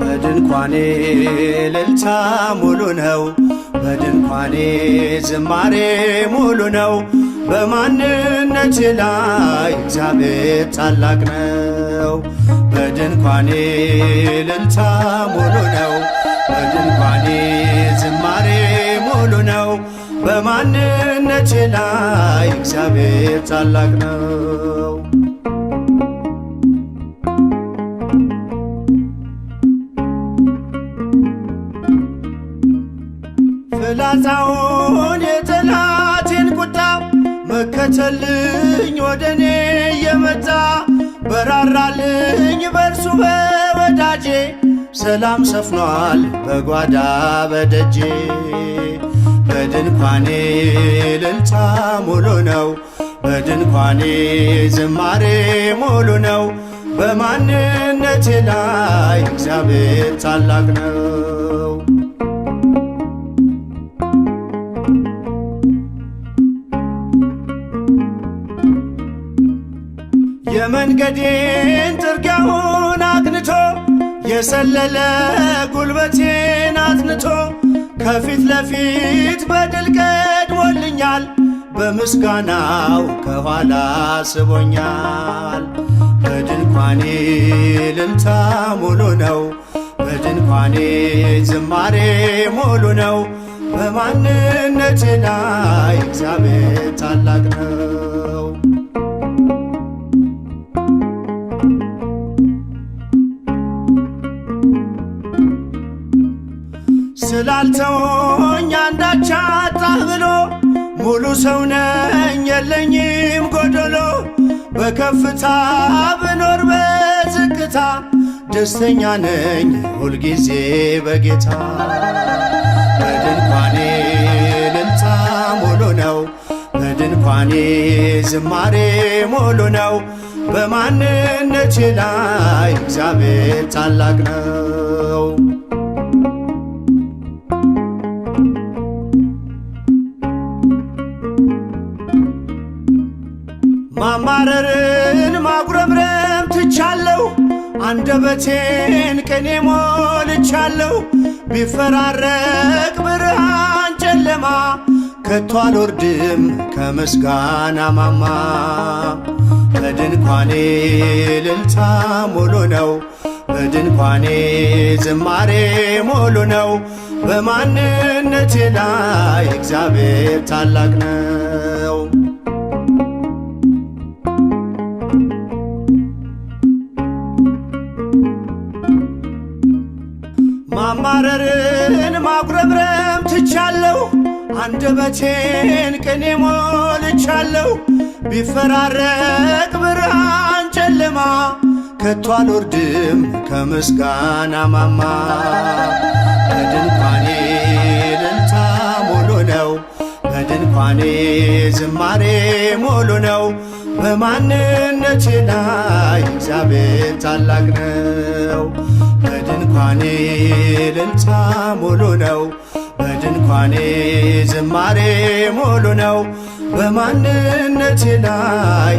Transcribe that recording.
በድንኳኔ እልልታ ሙሉ ነው፣ በድንኳኔ ዝማሬ ሙሉ ነው። በማንነቴ ላይ እግዚአብሔር ታላቅ ነው። በድንኳኔ እልልታ ሙሉ ነው፣ በድንኳኔ ዝማሬ ሙሉ ነው። በማንነቴ ላይ እግዚአብሔር ታላቅ ነው። ፍላጻውን የጠላቴን ቁጣ መከተልኝ ወደኔ የመጣ በራራልኝ በርሱ በወዳጄ ሰላም ሰፍኗል በጓዳ በደጄ። በድንኳኔ እልልታ ሙሉ ነው፣ በድንኳኔ ዝማሬ ሙሉ ነው። በማንነቴ ላይ እግዚአብሔር ታላቅ ነው። የመንገዴን ጥርጊያውን አቅንቶ የሰለለ ጉልበቴን አጽንቶ ከፊት ለፊት በድል ቀድሞልኛል። በምስጋናው ከኋላ ስቦኛል። በድንኳኔ እልልታ ሙሉ ነው፣ በድንኳኔ ዝማሬ ሙሉ ነው። በማንነቴ ላይ እግዚአብሔር ታላቅ ነው። ስላልተወኝ አንዳች አጣህ ብሎ ሙሉ ሰው ነኝ የለኝም ጎደሎ። በከፍታ ብኖር በዝቅታ ደስተኛ ነኝ ሁልጊዜ በጌታ። በድንኳኔ እልልታ ሙሉ ነው፣ በድንኳኔ ዝማሬ ሙሉ ነው። በማንነቴ ላይ እግዚአብሔር ታላቅ ነው። ማማረርን ማጉረምረም ትቻለሁ፣ አንደበቴን ቅኔ ሞልቻለሁ። ቢፈራረቅ ብርሃን ጨለማ ከቶ አልወርድም ከምስጋና ማማ። በድንኳኔ እልልታ ሙሉ ነው፣ በድንኳኔ ዝማሬ ሙሉ ነው። በማንነቴ ላይ እግዚአብሔር ታላቅ ነው። ማማረርን ማጉረምረም ትቻለሁ፣ አንደበቴን ቅኔ ሞልቻለሁ። ቢፈራረቅ ብርሃን ጨለማ ከቶ አልወርድም ከምስጋና ማማ። በድንኳኔ እልልታ ሙሉ ነው፣ በድንኳኔ ዝማሬ ሙሉ ነው። በማንነቴ ላይ እግዚአብሔር ታላቅ ነው። በድንኳኔ እልልታ ሙሉ ነው፣ በድንኳኔ ዝማሬ ሙሉ ነው። በማንነቴ ላይ